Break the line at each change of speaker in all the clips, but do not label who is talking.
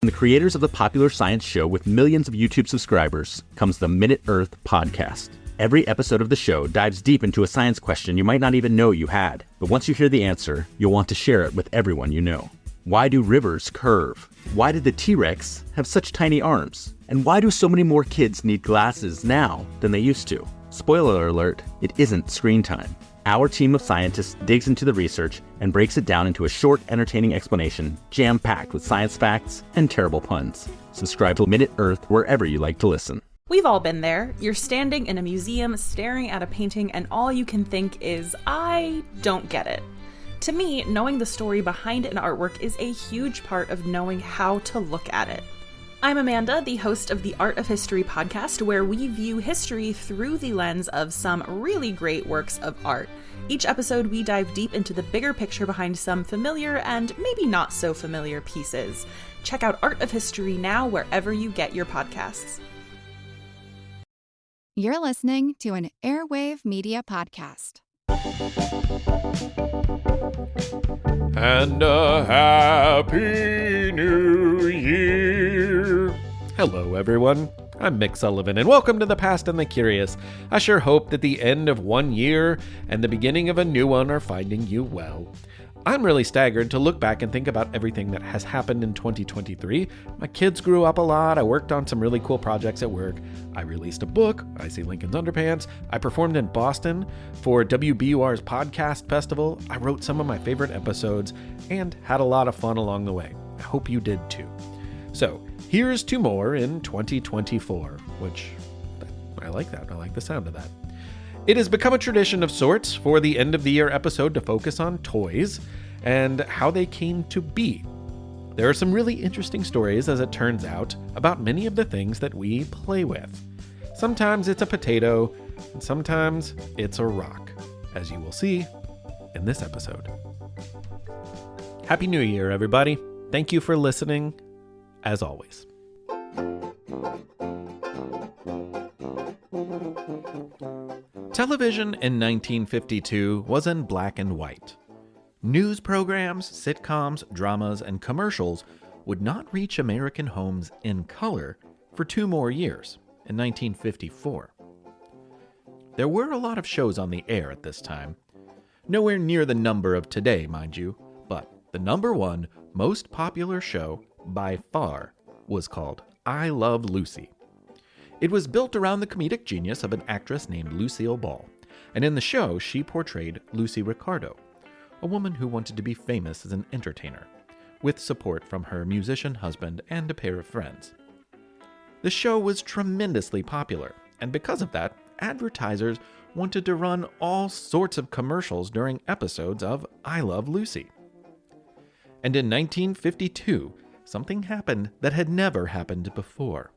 From the creators of the popular science show with millions of YouTube subscribers comes the Minute Earth podcast. Every episode of the show dives deep into a science question you might not even know you had. But once you hear the answer, you'll want to share it with everyone you know. Why do rivers curve? Why did the T-Rex have such tiny arms? And why do so many more kids need glasses now than they used to? Spoiler alert, it isn't screen time. Our team of scientists digs into the research and breaks it down into a short, entertaining explanation, jam-packed with science facts and terrible puns. Subscribe to Minute Earth wherever you like to listen.
We've all been there. You're standing in a museum staring at a painting and all you can think is, I don't get it. To me, knowing the story behind an artwork is a huge part of knowing how to look at it. I'm Amanda, the host of the Art of History podcast, where we view history through the lens of some really great works of art. Each episode, we dive deep into the bigger picture behind some familiar and maybe not so familiar pieces. Check out Art of History now wherever you get your podcasts.
You're listening to an Airwave Media Podcast.
And a Happy New Year! Hello, everyone. I'm Mick Sullivan, and welcome to The Past and the Curious. I sure hope that the end of one year and the beginning of a new one are finding you well. I'm really staggered to look back and think about everything that has happened in 2023. My kids grew up a lot. I worked on some really cool projects at work. I released a book, I See Lincoln's Underpants. I performed in Boston for WBUR's podcast festival. I wrote some of my favorite episodes and had a lot of fun along the way. I hope you did too. So here's to more in 2024, which I like that. I like the sound of that. It has become a tradition of sorts for the end of the year episode to focus on toys and how they came to be. There are some really interesting stories, as it turns out, about many of the things that we play with. Sometimes it's a potato, and sometimes it's a rock, as you will see in this episode. Happy New Year, everybody. Thank you for listening, as always. Television in 1952 was in black and white. News programs, sitcoms, dramas, and commercials would not reach American homes in color for 2 more years, in 1954. There were a lot of shows on the air at this time. Nowhere near the number of today, mind you, but the number one most popular show by far was called I Love Lucy. It was built around the comedic genius of an actress named Lucille Ball, and in the show she portrayed Lucy Ricardo, a woman who wanted to be famous as an entertainer, with support from her musician husband and a pair of friends. The show was tremendously popular, and because of that, advertisers wanted to run all sorts of commercials during episodes of I Love Lucy. And in 1952, something happened that had never happened before.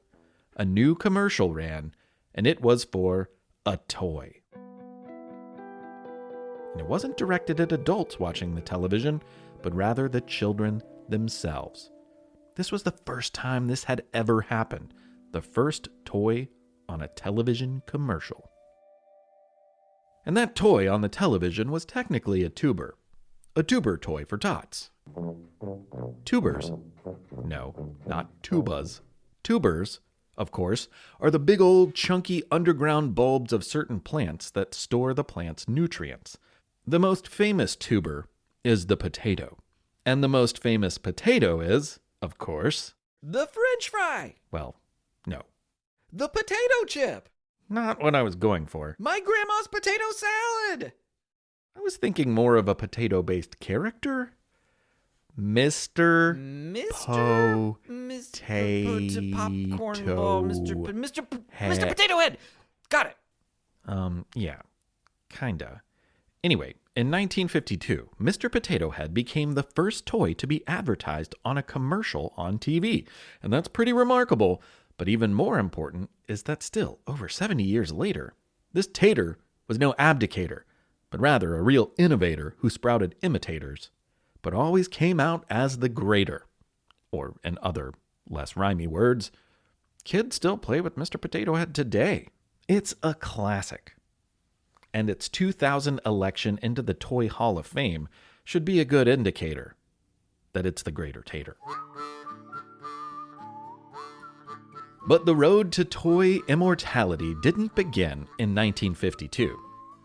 A new commercial ran, and it was for a toy. And it wasn't directed at adults watching the television, but rather the children themselves. This was the first time this had ever happened, the first toy on a television commercial. And that toy on the television was technically a tuber toy for tots. Tubers. No, not tubas. Tubers, of course, are the big old chunky underground bulbs of certain plants that store the plant's nutrients. The most famous tuber is the potato. And the most famous potato is, of course,
the French fry.
Well, no.
The potato chip.
Not what I was going for.
My grandma's potato salad.
I was thinking more of a potato-based character. Mr. Potato.
Popcorn ball, Mr. Potato Head. Got it.
Yeah, kinda. Anyway, in 1952, Mr. Potato Head became the first toy to be advertised on a commercial on TV. And that's pretty remarkable. But even more important is that still, over 70 years later, this tater was no abdicator, but rather a real innovator who sprouted imitators, but always came out as the greater. Or, in other, less rhymey words, kids still play with Mr. Potato Head today. It's a classic. And its 2000 election into the Toy Hall of Fame should be a good indicator that it's the greater tater. But the road to toy immortality didn't begin in 1952.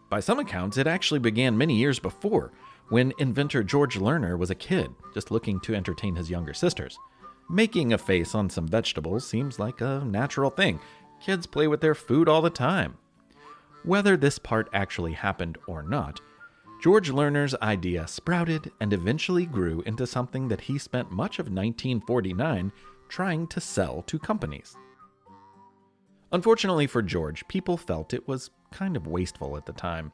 By some accounts, it actually began many years before, when inventor George Lerner was a kid, just looking to entertain his younger sisters. Making a face on some vegetables seems like a natural thing. Kids play with their food all the time. Whether this part actually happened or not, George Lerner's idea sprouted and eventually grew into something that he spent much of 1949 trying to sell to companies. Unfortunately for George, people felt it was kind of wasteful at the time.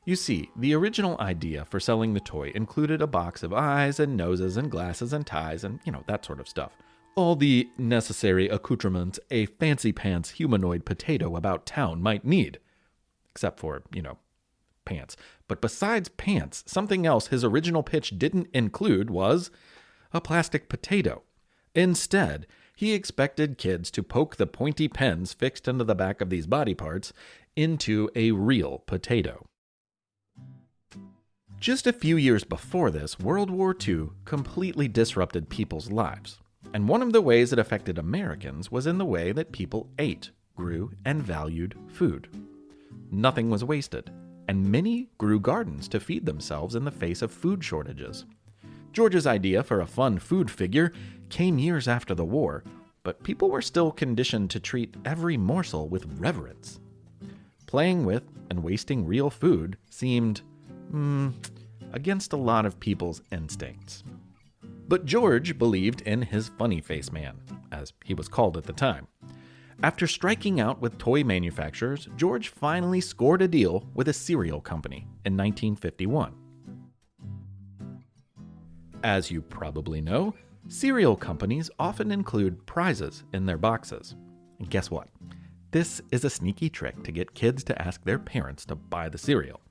You see, the original idea for selling the toy included a box of eyes and noses and glasses and ties and, that sort of stuff. All the necessary accoutrements a fancy pants humanoid potato about town might need. Except for, pants. But besides pants, something else his original pitch didn't include was a plastic potato. Instead, he expected kids to poke the pointy pens fixed into the back of these body parts into a real potato. Just a few years before this, World War II completely disrupted people's lives. And one of the ways it affected Americans was in the way that people ate, grew, and valued food. Nothing was wasted, and many grew gardens to feed themselves in the face of food shortages. George's idea for a fun food figure came years after the war, but people were still conditioned to treat every morsel with reverence. Playing with and wasting real food seemed, against a lot of people's instincts. But George believed in his funny face man, as he was called at the time. After striking out with toy manufacturers, George finally scored a deal with a cereal company in 1951. As you probably know, cereal companies often include prizes in their boxes. And guess what? This is a sneaky trick to get kids to ask their parents to buy the cereal.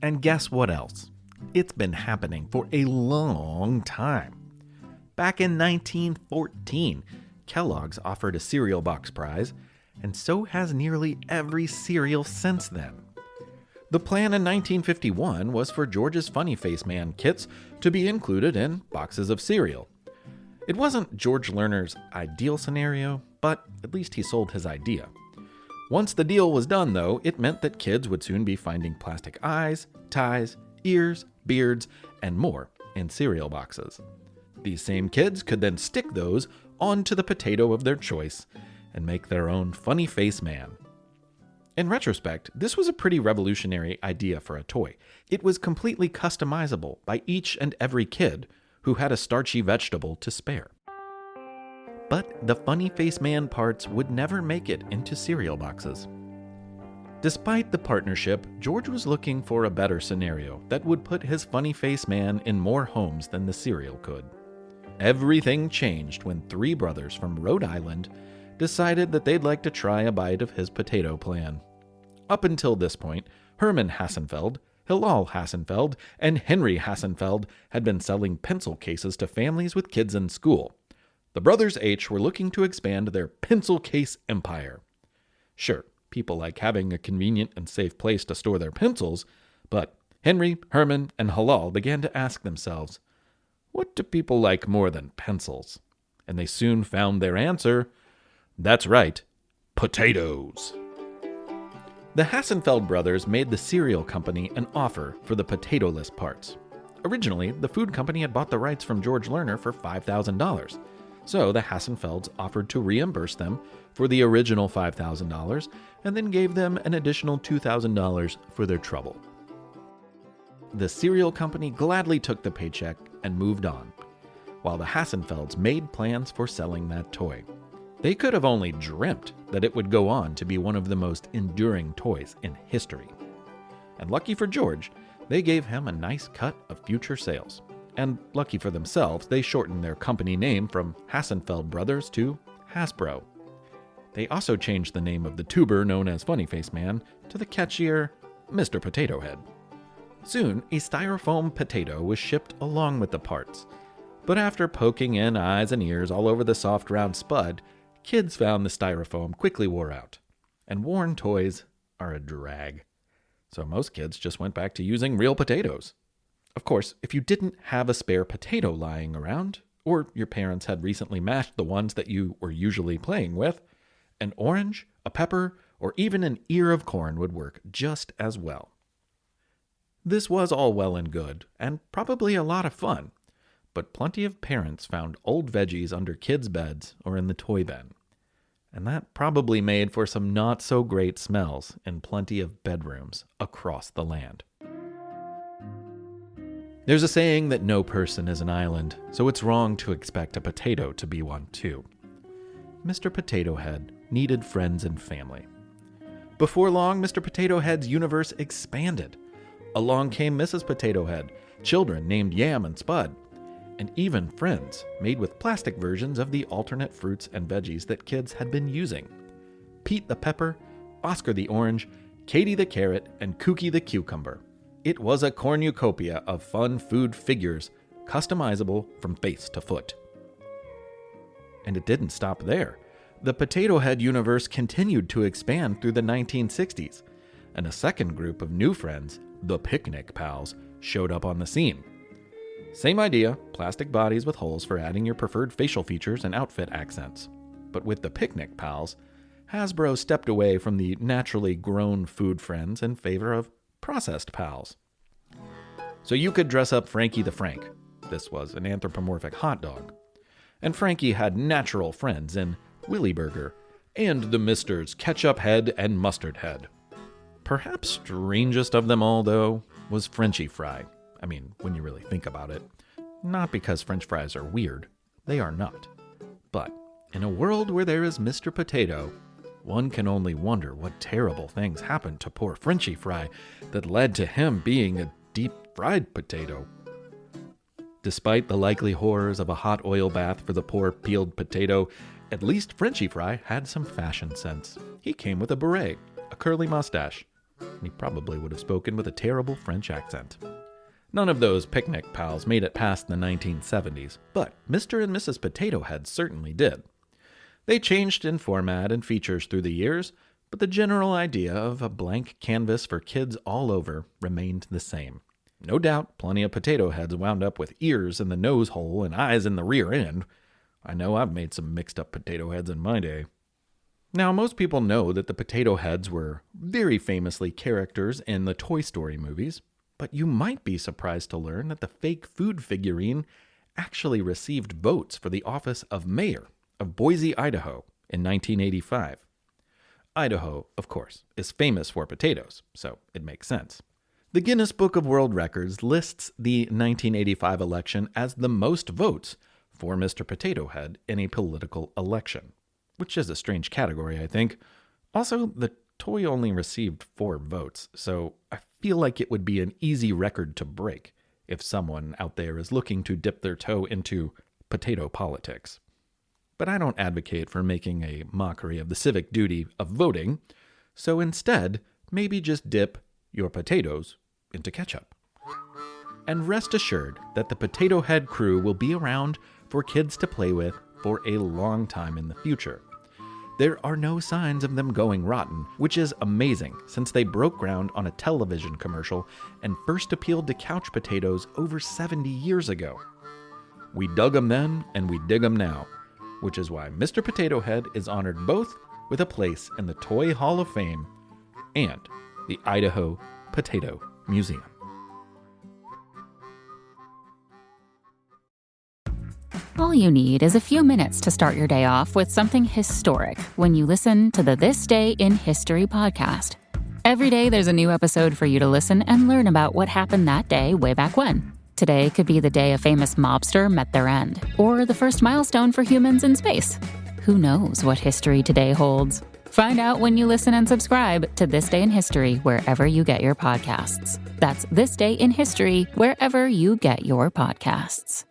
And guess what else? It's been happening for a long time. Back in 1914, Kellogg's offered a cereal box prize, and so has nearly every cereal since then. The plan in 1951 was for George's Funny Face Man kits to be included in boxes of cereal. It wasn't George Lerner's ideal scenario, but at least he sold his idea. Once the deal was done, though, it meant that kids would soon be finding plastic eyes, ties, ears, beards, and more in cereal boxes. These same kids could then stick those onto the potato of their choice and make their own funny face man. In retrospect, this was a pretty revolutionary idea for a toy. It was completely customizable by each and every kid who had a starchy vegetable to spare. But the funny face man parts would never make it into cereal boxes. Despite the partnership, George was looking for a better scenario that would put his funny face man in more homes than the cereal could. Everything changed when three brothers from Rhode Island decided that they'd like to try a bite of his potato plan. Up until this point, Herman Hassenfeld, Hillel Hassenfeld, and Henry Hassenfeld had been selling pencil cases to families with kids in school. The brothers H were looking to expand their pencil case empire. Sure, people like having a convenient and safe place to store their pencils, but Henry, Herman, and Hillel began to ask themselves, what do people like more than pencils? And they soon found their answer. That's right, potatoes. The Hassenfeld brothers made the cereal company an offer for the potato-less parts. Originally, the food company had bought the rights from George Lerner for $5,000. So the Hassenfelds offered to reimburse them for the original $5,000 and then gave them an additional $2,000 for their trouble. The cereal company gladly took the paycheck and moved on, while the Hassenfelds made plans for selling that toy. They could have only dreamt that it would go on to be one of the most enduring toys in history. And lucky for George, they gave him a nice cut of future sales. And lucky for themselves, they shortened their company name from Hassenfeld Brothers to Hasbro. They also changed the name of the tuber known as Funny Face Man to the catchier Mr. Potato Head. Soon, a styrofoam potato was shipped along with the parts. But after poking in eyes and ears all over the soft round spud, kids found the styrofoam quickly wore out. And worn toys are a drag. So most kids just went back to using real potatoes. Of course, if you didn't have a spare potato lying around, or your parents had recently mashed the ones that you were usually playing with, An orange, a pepper, or even an ear of corn would work just as well. This was all well and good, and probably a lot of fun, but plenty of parents found old veggies under kids' beds or in the toy bin. And that probably made for some not-so-great smells in plenty of bedrooms across the land. There's a saying that no person is an island, so it's wrong to expect a potato to be one too. Mr. Potato Head needed friends and family. Before long, Mr. Potato Head's universe expanded. Along came Mrs. Potato Head, children named Yam and Spud, and even friends made with plastic versions of the alternate fruits and veggies that kids had been using. Pete the Pepper, Oscar the Orange, Katie the Carrot, and Kooky the Cucumber. It was a cornucopia of fun food figures, customizable from face to foot. And it didn't stop there. The Potato Head universe continued to expand through the 1960s, and a second group of new friends, the Picnic Pals, showed up on the scene. Same idea, plastic bodies with holes for adding your preferred facial features and outfit accents. But with the Picnic Pals, Hasbro stepped away from the naturally grown food friends in favor of processed pals. So you could dress up Frankie the Frank. This was an anthropomorphic hot dog. And Frankie had natural friends in Willy Burger and the Misters Ketchup Head and Mustard Head. Perhaps strangest of them all, though, was Frenchy Fry. I mean, when you really think about it. Not because French fries are weird. They are not. But in a world where there is Mr. Potato, one can only wonder what terrible things happened to poor Frenchy Fry that led to him being a deep-fried potato. Despite the likely horrors of a hot oil bath for the poor peeled potato, at least Frenchy Fry had some fashion sense. He came with a beret, a curly mustache, and he probably would have spoken with a terrible French accent. None of those Picnic Pals made it past the 1970s, but Mr. and Mrs. Potato Head certainly did. They changed in format and features through the years, but the general idea of a blank canvas for kids all over remained the same. No doubt, plenty of potato heads wound up with ears in the nose hole and eyes in the rear end. I know I've made some mixed-up potato heads in my day. Now, most people know that the potato heads were very famously characters in the Toy Story movies, but you might be surprised to learn that the fake food figurine actually received votes for the office of mayor of Boise, Idaho in 1985. Idaho, of course, is famous for potatoes, so it makes sense. The Guinness Book of World Records lists the 1985 election as the most votes for Mr. Potato Head in a political election, which is a strange category, I think. Also, the toy only received 4 votes, so I feel like it would be an easy record to break if someone out there is looking to dip their toe into potato politics. But I don't advocate for making a mockery of the civic duty of voting, so instead, maybe just dip your potatoes into ketchup. And rest assured that the Potato Head crew will be around for kids to play with for a long time in the future. There are no signs of them going rotten, which is amazing since they broke ground on a television commercial and first appealed to couch potatoes over 70 years ago. We dug 'em then and we dig 'em now, which is why Mr. Potato Head is honored both with a place in the Toy Hall of Fame and the Idaho Potato Museum.
All you need is a few minutes to start your day off with something historic when you listen to the This Day in History podcast. Every day there's a new episode for you to listen and learn about what happened that day way back when. Today could be the day a famous mobster met their end, or the first milestone for humans in space. Who knows what history today holds? Find out when you listen and subscribe to This Day in History wherever you get your podcasts. That's This Day in History wherever you get your podcasts.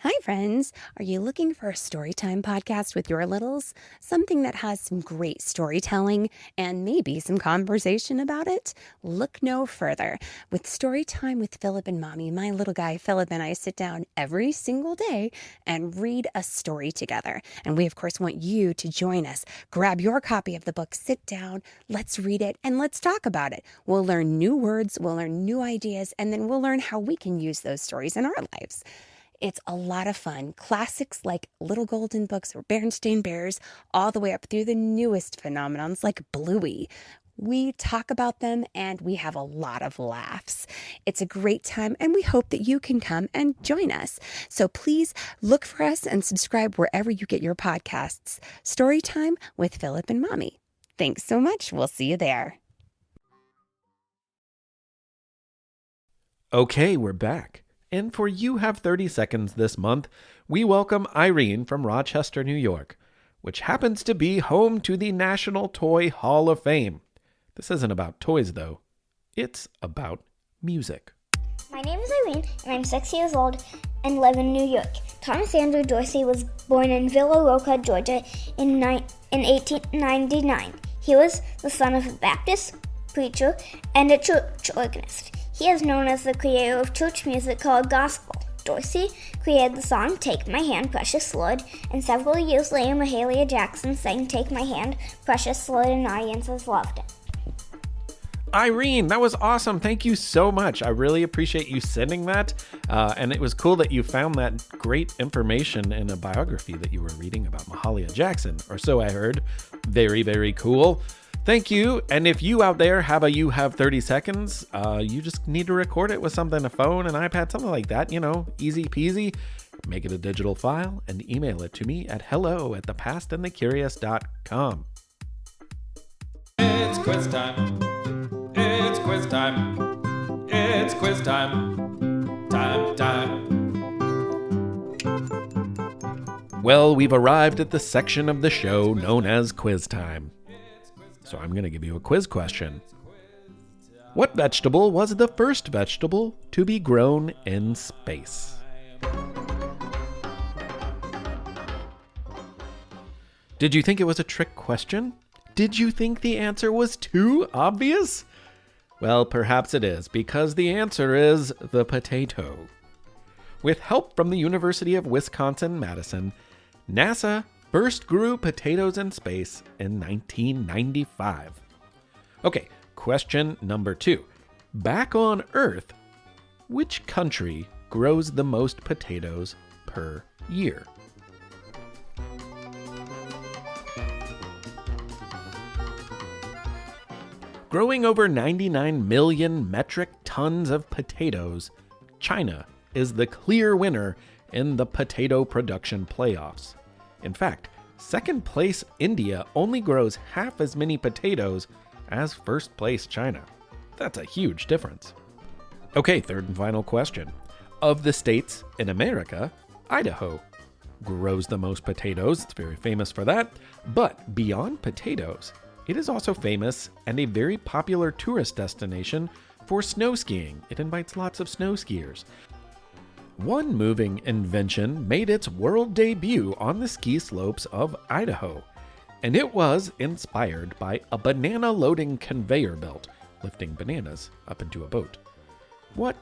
Hi, friends. Are you looking for a storytime podcast with your littles? Something that has some great storytelling and maybe some conversation about it? Look no further. With Storytime with Philip and Mommy, my little guy Philip and I sit down every single day and read a story together. And we, of course, want you to join us. Grab your copy of the book, sit down, let's read it, and let's talk about it. We'll learn new words, we'll learn new ideas, and then we'll learn how we can use those stories in our lives. It's a lot of fun. Classics like Little Golden Books or Berenstain Bears, all the way up through the newest phenomenons like Bluey. We talk about them and we have a lot of laughs. It's a great time and we hope that you can come and join us. So please look for us and subscribe wherever you get your podcasts. Storytime with Philip and Mommy. Thanks so much. We'll see you there.
Okay, we're back. And for You Have 30 Seconds this month, we welcome Irene from Rochester, New York, which happens to be home to the National Toy Hall of Fame. This isn't about toys, though. It's about music.
My name is Irene, and I'm 6 years old and live in New York. Thomas Andrew Dorsey was born in Villa Roca, Georgia in 1899. He was the son of a Baptist preacher and a church organist. He is known as the creator of church music called gospel. Dorsey created the song Take My Hand, Precious Lord, and several years later Mahalia Jackson sang Take My Hand, Precious Lord, and audiences loved it.
Irene, that was awesome. Thank you so much. I really appreciate you sending that. And it was cool that you found that great information in a biography that you were reading about Mahalia Jackson, or so I heard. Very, very cool. Thank you. And if you out there have a You Have 30 Seconds, you just need to record it with something, a phone, an iPad, something like that, easy peasy. Make it a digital file and email it to me at hello@thepastandthecurious.com.
It's quiz time. It's quiz time. It's quiz time. Time.
Well, we've arrived at the section of the show known as quiz time. So I'm going to give you a quiz question. What vegetable was the first vegetable to be grown in space? Did you think it was a trick question? Did you think the answer was too obvious? Well, perhaps it is, because the answer is the potato. With help from the University of Wisconsin-Madison, NASA first grew potatoes in space in 1995. Okay, question number 2. Back on Earth, which country grows the most potatoes per year? Growing over 99 million metric tons of potatoes, China is the clear winner in the potato production playoffs. In fact, second place India only grows half as many potatoes as first place China. That's a huge difference. Okay, third and final question. Of the states in America, Idaho grows the most potatoes. It's very famous for that. But beyond potatoes, it is also famous and a very popular tourist destination for snow skiing. It invites lots of snow skiers. One moving invention made its world debut on the ski slopes of Idaho, and it was inspired by a banana loading conveyor belt, lifting bananas up into a boat. What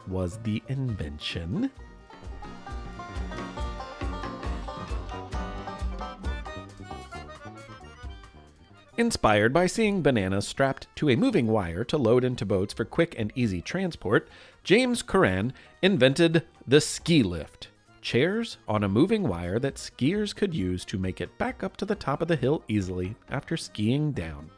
was the invention? Inspired by seeing bananas strapped to a moving wire to load into boats for quick and easy transport, James Curran invented the ski lift, chairs on a moving wire that skiers could use to make it back up to the top of the hill easily after skiing down.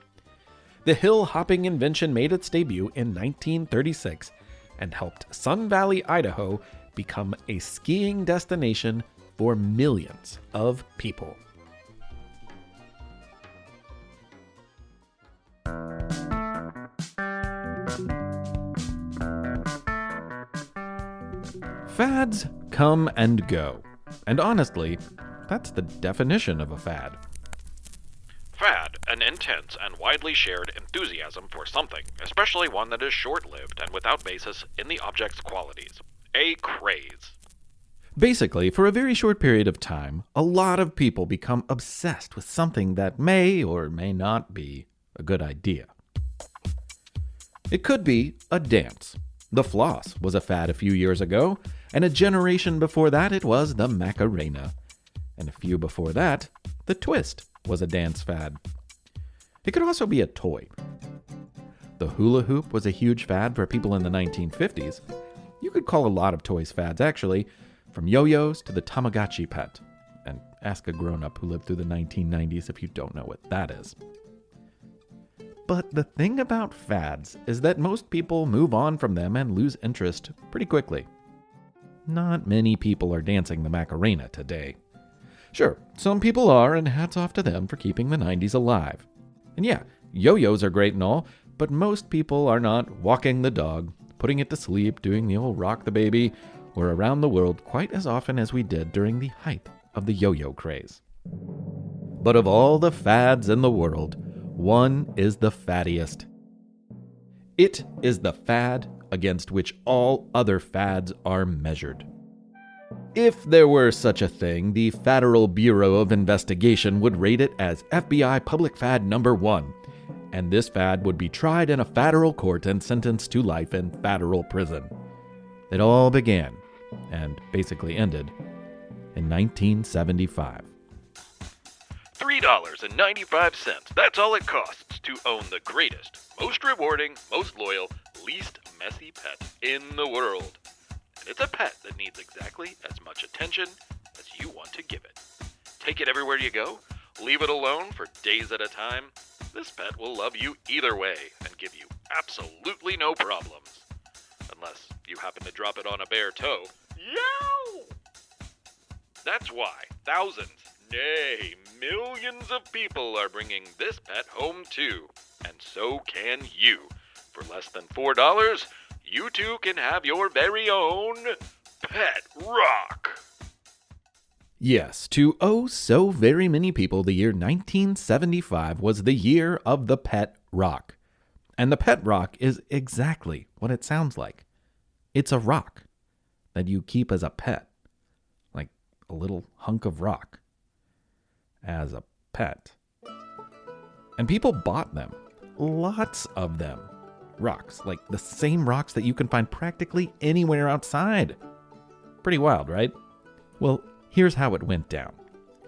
The hill-hopping invention made its debut in 1936 and helped Sun Valley, Idaho become a skiing destination for millions of people. Fads come and go. And honestly, that's the definition of a fad.
Fad, an intense and widely shared enthusiasm for something, especially one that is short-lived and without basis in the object's qualities. A craze.
Basically, for a very short period of time, a lot of people become obsessed with something that may or may not be a good idea. It could be a dance. The floss was a fad a few years ago, and a generation before that it was the Macarena. And a few before that, the twist was a dance fad. It could also be a toy. The hula hoop was a huge fad for people in the 1950s. You could call a lot of toys fads, actually. from yo-yos to the Tamagotchi pet. And ask a grown-up who lived through the 1990s if you don't know what that is. But the thing about fads is that most people move on from them and lose interest pretty quickly. Not many people are dancing the Macarena today. Sure, some people are, and hats off to them for keeping the 90s alive. And yeah, yo-yos are great and all, but most people are not walking the dog, putting it to sleep, doing the old rock the baby, or around the world quite as often as we did during the height of the yo-yo craze. But of all the fads in the world, one is the fattiest. It is the fad against which all other fads are measured. If there were such a thing, the Federal Bureau of Investigation would rate it as FBI public fad number 1, and this fad would be tried in a federal court and sentenced to life in federal prison. It all began, and basically ended, in 1975.
$3.95. That's all it costs to own the greatest, most rewarding, most loyal, least messy pet in the world. And it's a pet that needs exactly as much attention as you want to give it. Take it everywhere you go, leave it alone for days at a time. This pet will love you either way and give you absolutely no problems. Unless you happen to drop it on a bare toe. Yow! That's why thousands, nay, millions of people are bringing this pet home too. And so can you. For less than $4, you too can have your very own Pet Rock.
Yes, to oh so very many people, the year 1975 was the year of the Pet Rock. And the Pet Rock is exactly what it sounds like. It's a rock that you keep as a pet, like a little hunk of rock, as a pet. And people bought them, lots of them. Rocks, like the same rocks that you can find practically anywhere outside. Pretty wild, right? Well, here's how it went down.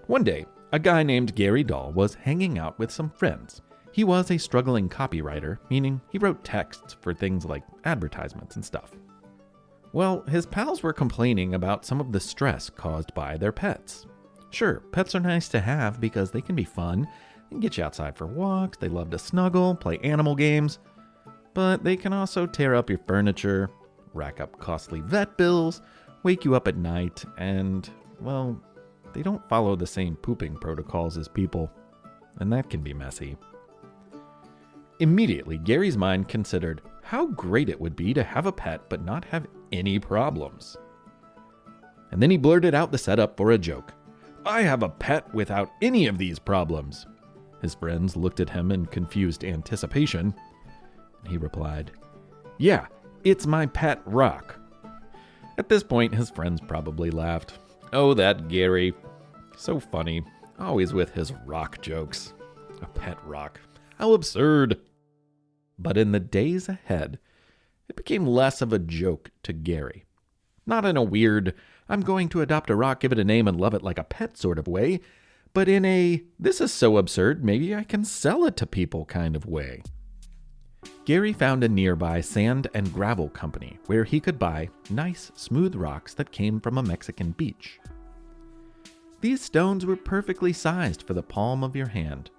One day, a guy named Gary Dahl was hanging out with some friends. He was a struggling copywriter, meaning he wrote texts for things like advertisements and stuff. Well, his pals were complaining about some of the stress caused by their pets. Sure, pets are nice to have because they can be fun and get you outside for walks, they love to snuggle, play animal games, but they can also tear up your furniture, rack up costly vet bills, wake you up at night, and, well, they don't follow the same pooping protocols as people, and that can be messy. Immediately, Gary's mind considered how great it would be to have a pet but not have any problems. And then he blurted out the setup for a joke. "I have a pet without any of these problems." His friends looked at him in confused anticipation. He replied, "Yeah, it's my pet rock." At this point, his friends probably laughed. Oh, that Gary. So funny. Always with his rock jokes. A pet rock. How absurd. But in the days ahead, it became less of a joke to Gary. Not in a weird, I'm going to adopt a rock, give it a name, and love it like a pet sort of way, but in a, this is so absurd, maybe I can sell it to people kind of way. Gary found a nearby sand and gravel company where he could buy nice, smooth rocks that came from a Mexican beach. These stones were perfectly sized for the palm of your hand,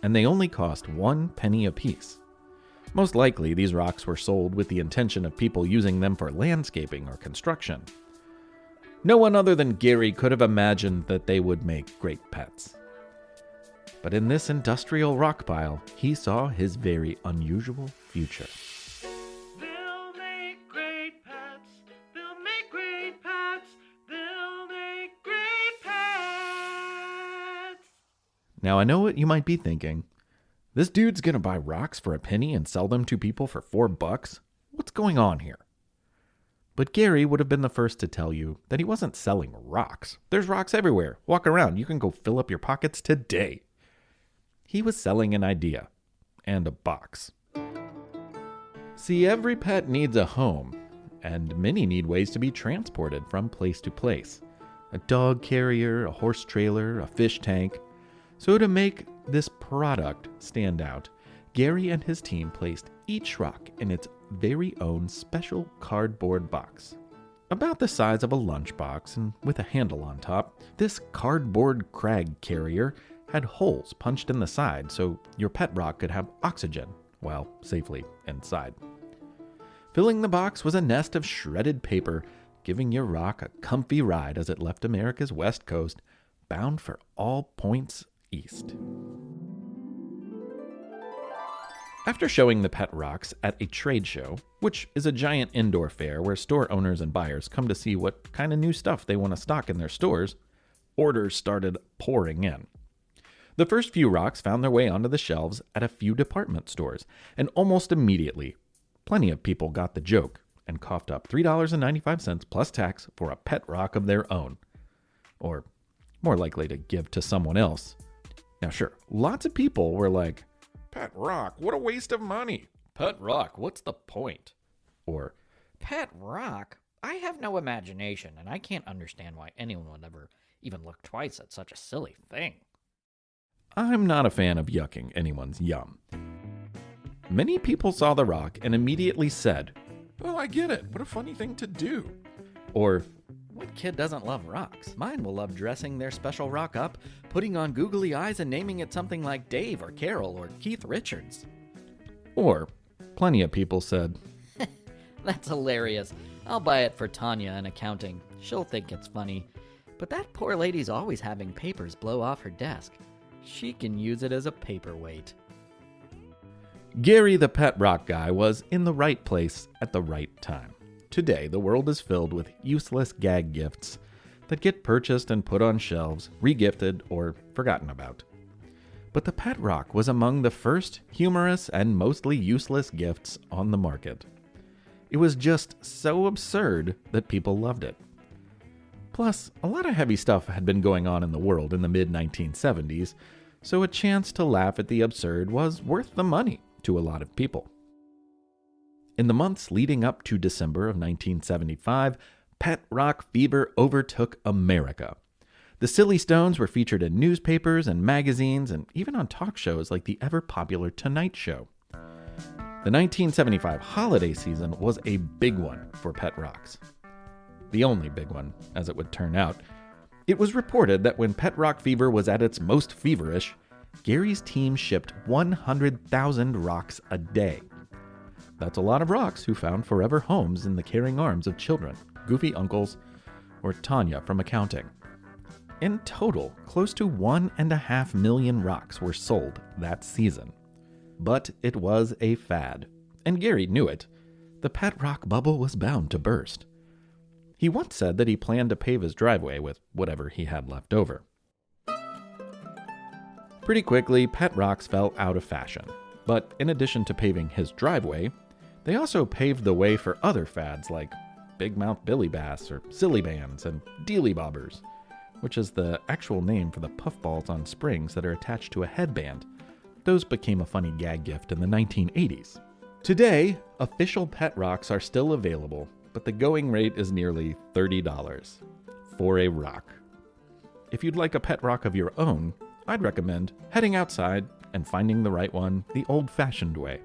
and they only cost 1 penny apiece. Most likely, these rocks were sold with the intention of people using them for landscaping or construction. No one other than Gary could have imagined that they would make great pets. But in this industrial rock pile, he saw his very unusual future.
They'll make great pets. They'll make great pets. They'll make great pets.
Now I know what you might be thinking. This dude's gonna buy rocks for a penny and sell them to people for $4? What's going on here? But Gary would have been the first to tell you that he wasn't selling rocks. There's rocks everywhere. Walk around. You can go fill up your pockets today. He was selling an idea and a box. See, every pet needs a home, and many need ways to be transported from place to place. A dog carrier, a horse trailer, a fish tank. So to make this product stand out, Gary and his team placed each rock in its very own special cardboard box. About the size of a lunchbox and with a handle on top, this cardboard crag carrier had holes punched in the side so your pet rock could have oxygen while safely inside. Filling the box was a nest of shredded paper, giving your rock a comfy ride as it left America's west coast, bound for all points east. After showing the pet rocks at a trade show, which is a giant indoor fair where store owners and buyers come to see what kind of new stuff they want to stock in their stores, orders started pouring in. The first few rocks found their way onto the shelves at a few department stores, and almost immediately, plenty of people got the joke and coughed up $3.95 plus tax for a pet rock of their own, or more likely to give to someone else. Now sure, lots of people were like, "Pet rock, what a waste of money. Pet rock, what's the point?" Or,
"Pet rock? I have no imagination, and I can't understand why anyone would ever even look twice at such a silly thing."
I'm not a fan of yucking anyone's yum. Many people saw the rock and immediately said, "Well, I get it. What a funny thing to do." Or,
"What kid doesn't love rocks? Mine will love dressing their special rock up, putting on googly eyes, and naming it something like Dave or Carol or Keith Richards."
Or, plenty of people said,
"That's hilarious. I'll buy it for Tanya in accounting. She'll think it's funny. But that poor lady's always having papers blow off her desk. She can use it as a paperweight."
Gary the pet rock guy was in the right place at the right time. Today, the world is filled with useless gag gifts that get purchased and put on shelves, regifted, or forgotten about. But the pet rock was among the first humorous and mostly useless gifts on the market. It was just so absurd that people loved it. Plus, a lot of heavy stuff had been going on in the world in the mid-1970s, so a chance to laugh at the absurd was worth the money to a lot of people. In the months leading up to December of 1975, pet rock fever overtook America. The Silly Stones were featured in newspapers and magazines and even on talk shows like the ever-popular Tonight Show. The 1975 holiday season was a big one for pet rocks. The only big one, as it would turn out. It was reported that when pet rock fever was at its most feverish, Gary's team shipped 100,000 rocks a day. That's a lot of rocks who found forever homes in the caring arms of children, goofy uncles, or Tanya from accounting. In total, close to 1.5 million rocks were sold that season. But it was a fad, and Gary knew it. The pet rock bubble was bound to burst. He once said that he planned to pave his driveway with whatever he had left over. Pretty quickly, pet rocks fell out of fashion. But in addition to paving his driveway, they also paved the way for other fads like Big Mouth Billy Bass or Silly Bands and Dealy Bobbers, which is the actual name for the puffballs on springs that are attached to a headband. Those became a funny gag gift in the 1980s. Today, official pet rocks are still available, but the going rate is nearly $30 for a rock. If you'd like a pet rock of your own, I'd recommend heading outside and finding the right one the old-fashioned way.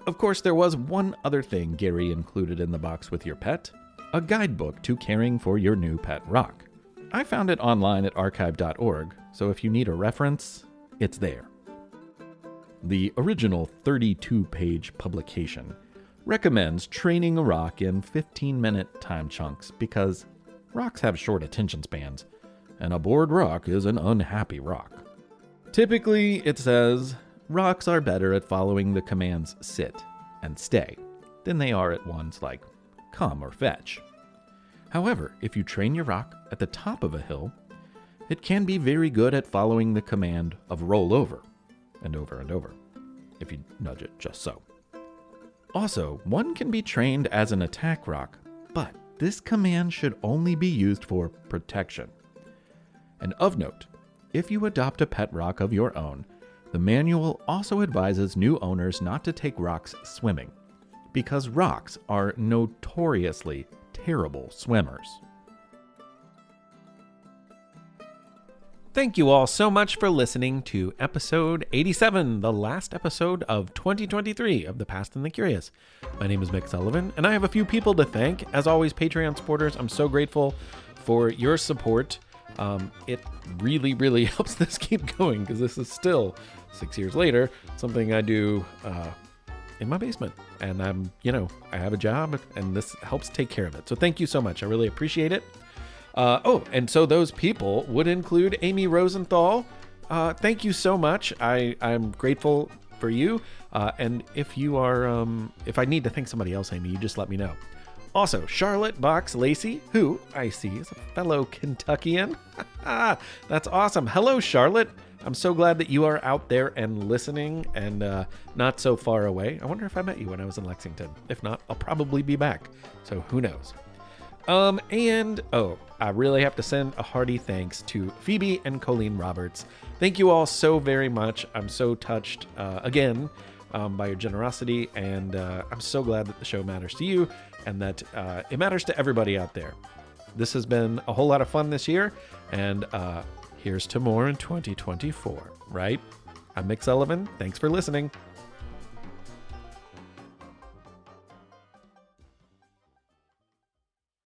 Of course, there was one other thing Gary included in the box with your pet, a guidebook to caring for your new pet rock. I found it online at archive.org, so if you need a reference, it's there. The original 32-page publication recommends training a rock in 15-minute time chunks because rocks have short attention spans, and a bored rock is an unhappy rock. Typically, it says, rocks are better at following the commands sit and stay than they are at ones like come or fetch. However, if you train your rock at the top of a hill, it can be very good at following the command of roll over and over, if you nudge it just so. Also, one can be trained as an attack rock, but this command should only be used for protection. And of note, if you adopt a pet rock of your own, the manual also advises new owners not to take rocks swimming, because rocks are notoriously terrible swimmers. Thank you all so much for listening to episode 87, the last episode of 2023 of The Past and the Curious. My name is Mick Sullivan, and I have a few people to thank. As always, Patreon supporters, I'm so grateful for your support. It really, really helps this keep going, because this is still, 6 years later, something I do in my basement. And I have a job, and this helps take care of it. So thank you so much. I really appreciate it. And so those people would include Amy Rosenthal. Thank you so much. I'm grateful for you. And if you are, if I need to thank somebody else, Amy, you just let me know. Also, Charlotte Box Lacey, who I see is a fellow Kentuckian. That's awesome. Hello, Charlotte. I'm so glad that you are out there and listening and not so far away. I wonder if I met you when I was in Lexington. If not, I'll probably be back. So who knows? I really have to send a hearty thanks to Phoebe and Colleen Roberts. Thank you all so very much. I'm so touched, again, by your generosity, and I'm so glad that the show matters to you and that it matters to everybody out there. This has been a whole lot of fun this year, and here's to more in 2024, right? I'm Mick Sullivan. Thanks for listening.